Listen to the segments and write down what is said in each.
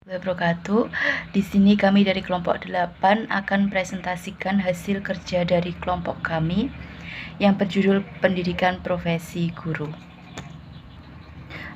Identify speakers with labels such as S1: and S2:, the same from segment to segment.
S1: Wabarakatuh. Di sini kami dari kelompok 8 akan presentasikan hasil kerja dari kelompok kami yang berjudul Pendidikan Profesi Guru.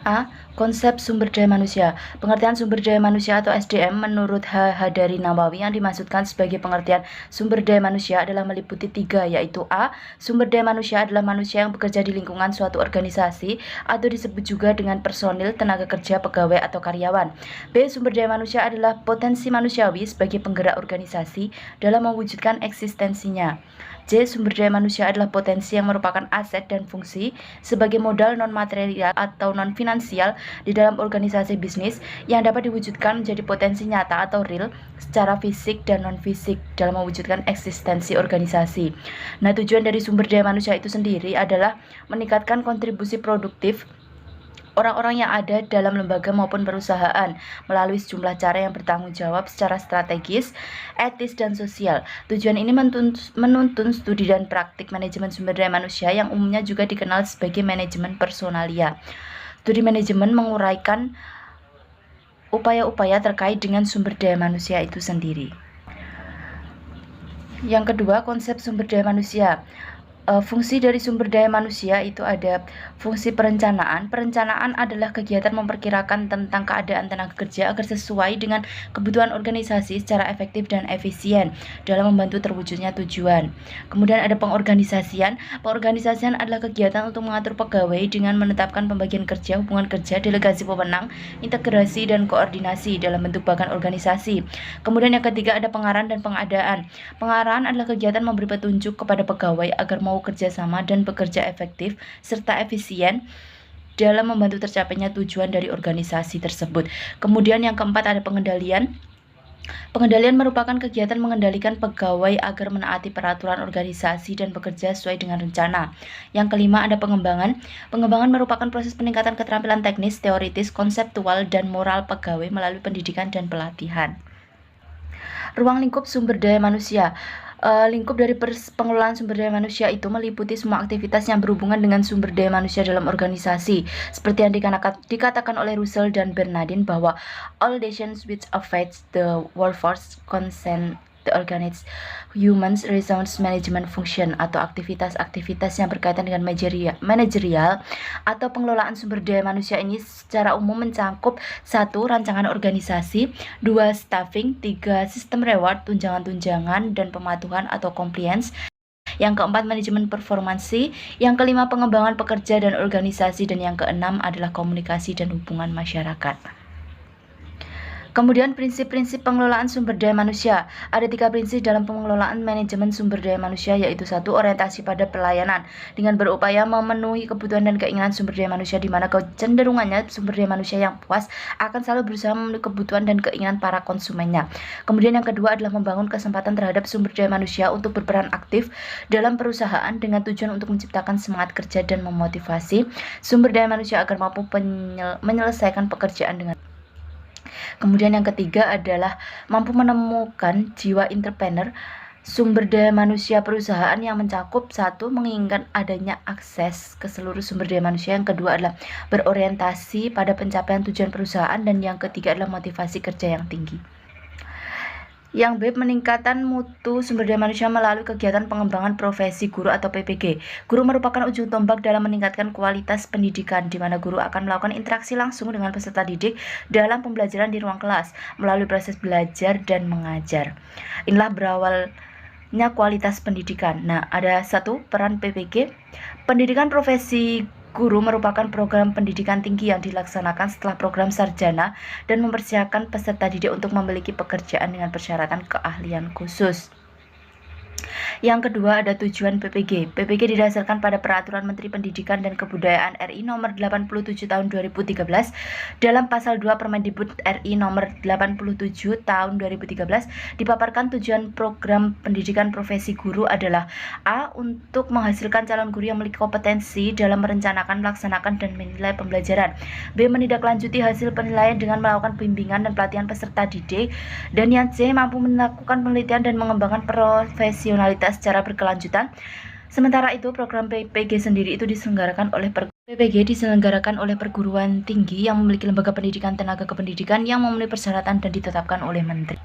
S1: A. Konsep sumber daya manusia. Pengertian sumber daya manusia atau SDM menurut Hadari Nawawi yang dimaksudkan sebagai pengertian sumber daya manusia adalah meliputi 3, yaitu A. Sumber daya manusia adalah manusia yang bekerja di lingkungan suatu organisasi atau disebut juga dengan personil, tenaga kerja, pegawai, atau karyawan. B. Sumber daya manusia adalah potensi manusiawi sebagai penggerak organisasi dalam mewujudkan eksistensinya. C. Sumber daya manusia adalah potensi yang merupakan aset dan fungsi sebagai modal non-material atau non-finansial di dalam organisasi bisnis yang dapat diwujudkan menjadi potensi nyata atau real secara fisik dan non-fisik dalam mewujudkan eksistensi organisasi. Nah, tujuan dari sumber daya manusia itu sendiri adalah meningkatkan kontribusi produktif orang-orang yang ada dalam lembaga maupun perusahaan melalui sejumlah cara yang bertanggung jawab secara strategis, etis, dan sosial. Tujuan ini menuntun studi dan praktik manajemen sumber daya manusia yang umumnya juga dikenal sebagai manajemen personalia. Studi manajemen menguraikan upaya-upaya terkait dengan sumber daya manusia itu sendiri. Yang kedua, konsep sumber daya manusia. Fungsi dari sumber daya manusia itu ada fungsi perencanaan. Perencanaan adalah kegiatan memperkirakan tentang keadaan tenaga kerja agar sesuai dengan kebutuhan organisasi secara efektif dan efisien dalam membantu terwujudnya tujuan. Kemudian ada pengorganisasian. Pengorganisasian adalah kegiatan untuk mengatur pegawai dengan menetapkan pembagian kerja, hubungan kerja, delegasi wewenang, integrasi, dan koordinasi dalam bentuk bahkan organisasi. Kemudian yang ketiga ada pengarahan dan pengadaan. Pengarahan adalah kegiatan memberi petunjuk kepada pegawai agar mau kerjasama dan bekerja efektif serta efisien dalam membantu tercapainya tujuan dari organisasi tersebut. Kemudian yang keempat ada pengendalian. Pengendalian merupakan kegiatan mengendalikan pegawai agar menaati peraturan organisasi dan bekerja sesuai dengan rencana. Yang kelima ada pengembangan. Pengembangan merupakan proses peningkatan keterampilan teknis, teoritis, konseptual, dan moral pegawai melalui pendidikan dan pelatihan. Ruang lingkup sumber daya manusia. Lingkup dari pengelolaan sumber daya manusia itu meliputi semua aktivitas yang berhubungan dengan sumber daya manusia dalam organisasi. Seperti yang dikatakan oleh Russell dan Bernardin bahwa all decisions which affect the workforce concern the organized human resource management function, atau aktivitas-aktivitas yang berkaitan dengan manajerial atau pengelolaan sumber daya manusia ini secara umum mencakup 1. Rancangan organisasi, 2. Staffing, 3. Sistem reward, tunjangan-tunjangan, dan pematuhan atau compliance. Yang keempat, manajemen performansi. Yang kelima, pengembangan pekerja dan organisasi. Dan yang keenam adalah komunikasi dan hubungan masyarakat. Kemudian prinsip-prinsip pengelolaan sumber daya manusia. Ada 3 prinsip dalam pengelolaan manajemen sumber daya manusia, yaitu 1. Orientasi pada pelayanan dengan berupaya memenuhi kebutuhan dan keinginan sumber daya manusia, di mana kecenderungannya sumber daya manusia yang puas akan selalu berusaha memenuhi kebutuhan dan keinginan para konsumennya. Kemudian yang kedua adalah membangun kesempatan terhadap sumber daya manusia untuk berperan aktif dalam perusahaan dengan tujuan untuk menciptakan semangat kerja dan memotivasi sumber daya manusia agar mampu menyelesaikan pekerjaan dengan. Kemudian yang ketiga adalah mampu menemukan jiwa entrepreneur sumber daya manusia perusahaan yang mencakup 1. Menginginkan adanya akses ke seluruh sumber daya manusia. Yang kedua adalah berorientasi pada pencapaian tujuan perusahaan. Dan yang ketiga adalah motivasi kerja yang tinggi. Yang B, meningkatkan mutu sumber daya manusia melalui kegiatan pengembangan profesi guru atau PPG. Guru merupakan ujung tombak dalam meningkatkan kualitas pendidikan, di mana guru akan melakukan interaksi langsung dengan peserta didik dalam pembelajaran di ruang kelas melalui proses belajar dan mengajar. Inilah berawalnya kualitas pendidikan. Nah, ada 1. Peran PPG. Pendidikan profesi guru merupakan program pendidikan tinggi yang dilaksanakan setelah program sarjana dan mempersiapkan peserta didik untuk memiliki pekerjaan dengan persyaratan keahlian khusus. Yang kedua ada tujuan PPG. PPG didasarkan pada Peraturan Menteri Pendidikan dan Kebudayaan RI Nomor 87 Tahun 2013 dalam Pasal 2 Permendikbud RI Nomor 87 Tahun 2013 dipaparkan tujuan program pendidikan profesi guru adalah A. Untuk menghasilkan calon guru yang memiliki kompetensi dalam merencanakan, melaksanakan, dan menilai pembelajaran. B. Menindaklanjuti hasil penilaian dengan melakukan bimbingan dan pelatihan peserta didik. Dan yang C. Mampu melakukan penelitian dan mengembangkan profesionalitas secara berkelanjutan. Sementara itu, program PPG sendiri itu diselenggarakan oleh PPG diselenggarakan oleh perguruan tinggi yang memiliki lembaga pendidikan tenaga kependidikan yang memenuhi persyaratan dan ditetapkan oleh menteri.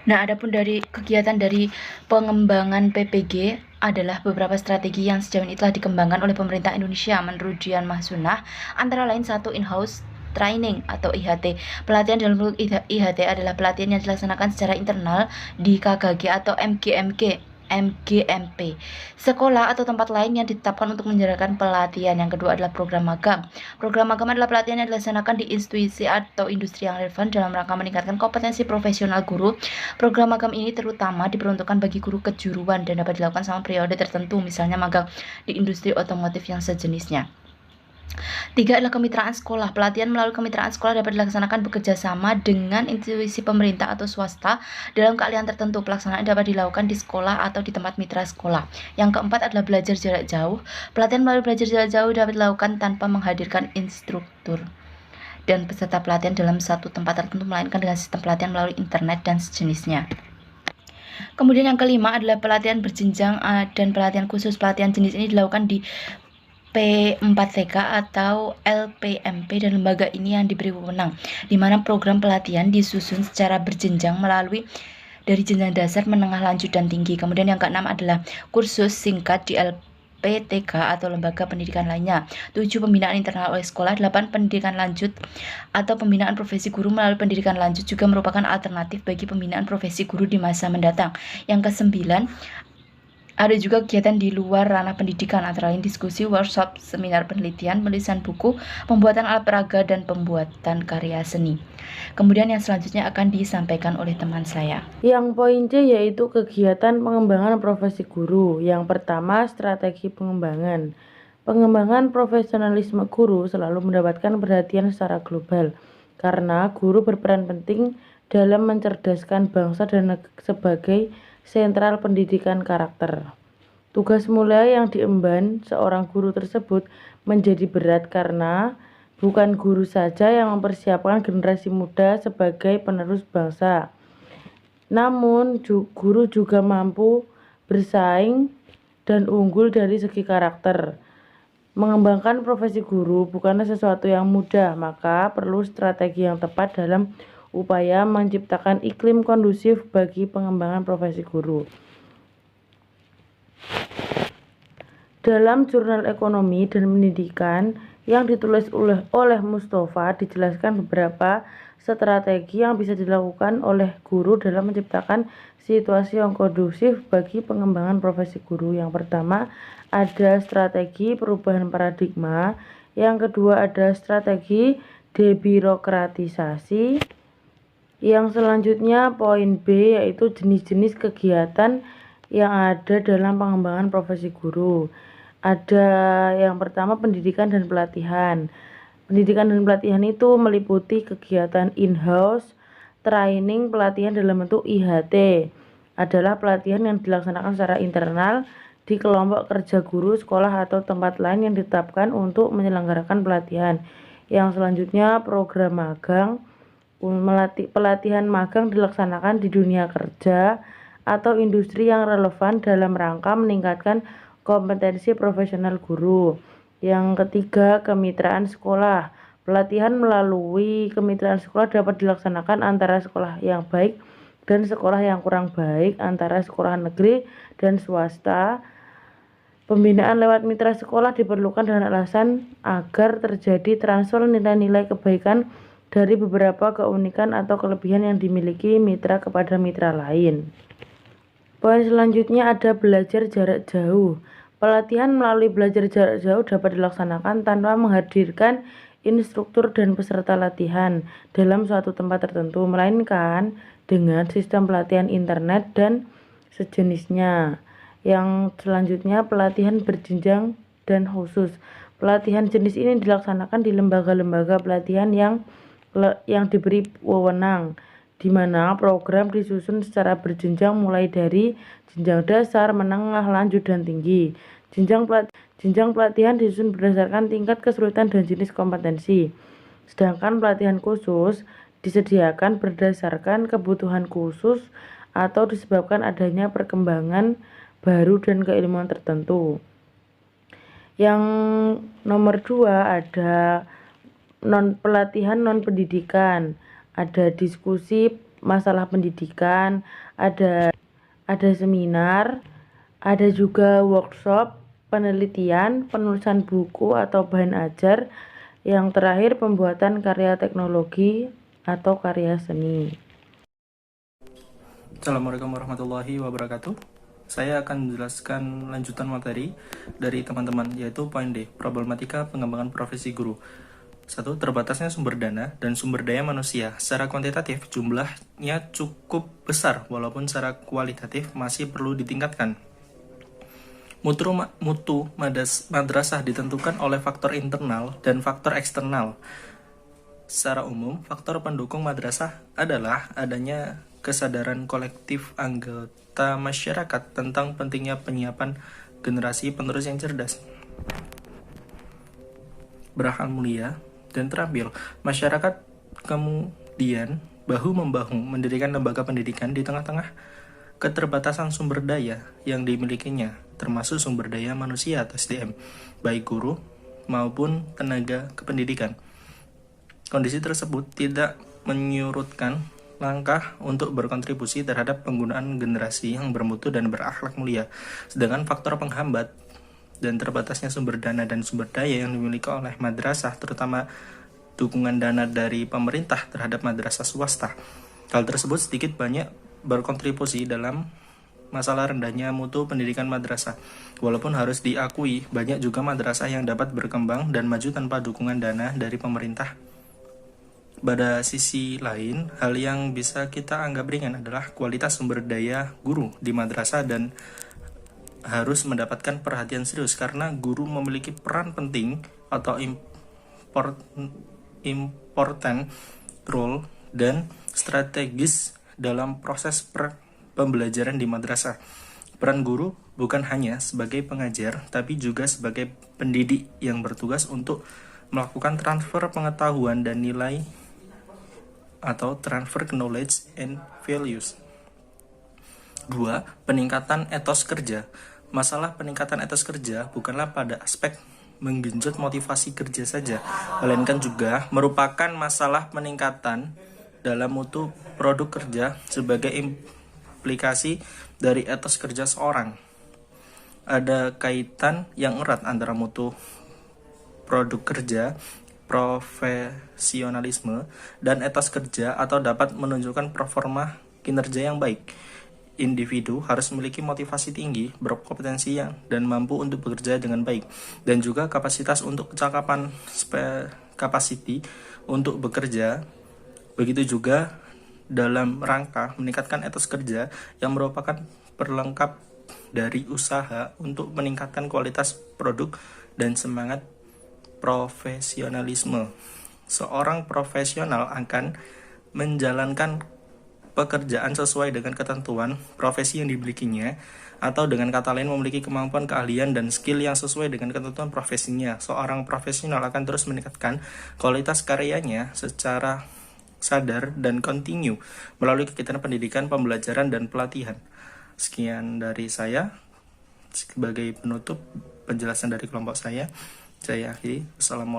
S1: Nah, adapun dari kegiatan dari pengembangan PPG adalah beberapa strategi yang sejauh ini telah dikembangkan oleh pemerintah Indonesia menurut Dian Mahsunah, antara lain satu in-house training atau IHT. Pelatihan dalam bentuk IHT adalah pelatihan yang dilaksanakan secara internal di KGG atau MGMP, sekolah atau tempat lain yang ditetapkan untuk menjalankan pelatihan. Yang kedua adalah program magang. Program magang adalah pelatihan yang dilaksanakan di institusi atau industri yang relevan dalam rangka meningkatkan kompetensi profesional guru. Program magang ini terutama diperuntukkan bagi guru kejuruan dan dapat dilakukan selama periode tertentu, misalnya magang di industri otomotif yang sejenisnya. 3 adalah kemitraan sekolah. Pelatihan melalui kemitraan sekolah dapat dilaksanakan bekerja sama dengan institusi pemerintah atau swasta dalam keahlian tertentu. Pelaksanaan dapat dilakukan di sekolah atau di tempat mitra sekolah. Yang keempat adalah belajar jarak jauh. Pelatihan melalui belajar jarak jauh dapat dilakukan tanpa menghadirkan instruktur dan peserta pelatihan dalam satu tempat tertentu, melainkan dengan sistem pelatihan melalui internet dan sejenisnya. Kemudian yang kelima adalah pelatihan berjenjang dan pelatihan khusus. Pelatihan jenis ini dilakukan di P4TK atau LPMP dan lembaga ini yang diberi wewenang, di mana program pelatihan disusun secara berjenjang melalui dari jenjang dasar, menengah, lanjut, dan tinggi. Kemudian yang keenam adalah kursus singkat di LPTK atau lembaga pendidikan lainnya. 7 pembinaan internal oleh sekolah. 8 pendidikan lanjut atau pembinaan profesi guru melalui pendidikan lanjut juga merupakan alternatif bagi pembinaan profesi guru di masa mendatang. Yang kesembilan, ada juga kegiatan di luar ranah pendidikan, antara lain diskusi, workshop, seminar penelitian, penulisan buku, pembuatan alat peraga, dan pembuatan karya seni. Kemudian yang selanjutnya akan disampaikan oleh teman saya.
S2: Yang poin C yaitu kegiatan pengembangan profesi guru. Yang pertama, strategi pengembangan. Pengembangan profesionalisme guru selalu mendapatkan perhatian secara global karena guru berperan penting dalam mencerdaskan bangsa dan sebagai sentral pendidikan karakter. Tugas mulia yang diemban seorang guru tersebut menjadi berat karena bukan guru saja yang mempersiapkan generasi muda sebagai penerus bangsa, namun guru juga mampu bersaing dan unggul dari segi karakter. Mengembangkan profesi guru bukanlah sesuatu yang mudah, maka perlu strategi yang tepat dalam upaya menciptakan iklim kondusif bagi pengembangan profesi guru. Dalam jurnal ekonomi dan pendidikan yang ditulis oleh Mustafa, dijelaskan beberapa strategi yang bisa dilakukan oleh guru dalam menciptakan situasi yang kondusif bagi pengembangan profesi guru. Yang pertama ada strategi perubahan paradigma, yang kedua ada strategi debirokratisasi, yang selanjutnya poin B yaitu jenis-jenis kegiatan yang ada dalam pengembangan profesi guru. Ada yang pertama pendidikan dan pelatihan. Pendidikan dan pelatihan itu meliputi kegiatan in-house, training, pelatihan dalam bentuk IHT. Adalah pelatihan yang dilaksanakan secara internal di kelompok kerja guru, sekolah, atau tempat lain yang ditetapkan untuk menyelenggarakan pelatihan. Yang selanjutnya program magang. Pelatihan magang dilaksanakan di dunia kerja atau industri yang relevan dalam rangka meningkatkan kompetensi profesional guru. Yang ketiga, kemitraan sekolah. Pelatihan melalui kemitraan sekolah dapat dilaksanakan antara sekolah yang baik dan sekolah yang kurang baik, antara sekolah negeri dan swasta. Pembinaan lewat mitra sekolah diperlukan dengan alasan agar terjadi transfer nilai-nilai kebaikan dari beberapa keunikan atau kelebihan yang dimiliki mitra kepada mitra lain. Poin selanjutnya ada belajar jarak jauh. Pelatihan melalui belajar jarak jauh dapat dilaksanakan tanpa menghadirkan instruktur dan peserta latihan dalam suatu tempat tertentu, melainkan dengan sistem pelatihan internet dan sejenisnya. Yang selanjutnya pelatihan berjenjang dan khusus. Pelatihan jenis ini dilaksanakan di lembaga-lembaga pelatihan yang diberi wewenang, di mana program disusun secara berjenjang mulai dari jenjang dasar, menengah, lanjut, dan tinggi. Jenjang pelatihan disusun berdasarkan tingkat kesulitan dan jenis kompetensi. Sedangkan pelatihan khusus disediakan berdasarkan kebutuhan khusus atau disebabkan adanya perkembangan baru dan keilmuan tertentu. Yang nomor 2 ada pelatihan non pendidikan, ada diskusi masalah pendidikan, ada seminar, ada juga workshop, penelitian, penulisan buku atau bahan ajar. Yang terakhir pembuatan karya teknologi atau karya seni.
S3: Assalamualaikum warahmatullahi wabarakatuh. Saya akan menjelaskan lanjutan materi dari teman-teman, yaitu poin D, problematika pengembangan profesi guru. 1. Terbatasnya sumber dana dan sumber daya manusia. Secara kuantitatif, jumlahnya cukup besar, walaupun secara kualitatif masih perlu ditingkatkan. Mutu madrasah ditentukan oleh faktor internal dan faktor eksternal. Secara umum, faktor pendukung madrasah adalah adanya kesadaran kolektif anggota masyarakat tentang pentingnya penyiapan generasi penerus yang cerdas, berakal mulia, dan terampil. Masyarakat kemudian bahu-membahu mendirikan lembaga pendidikan di tengah-tengah keterbatasan sumber daya yang dimilikinya, termasuk sumber daya manusia atau SDM, baik guru maupun tenaga kependidikan. Kondisi tersebut tidak menyurutkan langkah untuk berkontribusi terhadap penggunaan generasi yang bermutu dan berakhlak mulia. Sedangkan faktor penghambat dan terbatasnya sumber dana dan sumber daya yang dimiliki oleh madrasah, terutama dukungan dana dari pemerintah terhadap madrasah swasta. Hal tersebut sedikit banyak berkontribusi dalam masalah rendahnya mutu pendidikan madrasah. Walaupun harus diakui, banyak juga madrasah yang dapat berkembang dan maju tanpa dukungan dana dari pemerintah. Pada sisi lain, hal yang bisa kita anggap ringan adalah kualitas sumber daya guru di madrasah dan harus mendapatkan perhatian serius karena guru memiliki peran penting atau important role dan strategis dalam proses pembelajaran di madrasah. Peran guru bukan hanya sebagai pengajar, tapi juga sebagai pendidik yang bertugas untuk melakukan transfer pengetahuan dan nilai atau transfer knowledge and values. 2. Peningkatan etos kerja. Masalah peningkatan etos kerja bukanlah pada aspek menggenjot motivasi kerja saja, melainkan juga merupakan masalah peningkatan dalam mutu produk kerja sebagai implikasi dari etos kerja seorang. Ada kaitan yang erat antara mutu produk kerja, profesionalisme, dan etos kerja atau dapat menunjukkan performa kinerja yang baik. Individu harus memiliki motivasi tinggi, berkompetensi dan mampu untuk bekerja dengan baik, dan juga kapasitas untuk kecakapan capacity untuk bekerja. Begitu juga dalam rangka meningkatkan etos kerja yang merupakan perlengkap dari usaha untuk meningkatkan kualitas produk dan semangat profesionalisme. Seorang profesional akan menjalankan pekerjaan sesuai dengan ketentuan profesi yang dimilikinya, atau dengan kata lain memiliki kemampuan, keahlian, dan skill yang sesuai dengan ketentuan profesinya. Seorang profesional akan terus meningkatkan kualitas karyanya secara sadar dan kontinu melalui kegiatan pendidikan, pembelajaran, dan pelatihan. Sekian dari saya. Sebagai penutup penjelasan dari kelompok saya akhiri. Assalamualaikum.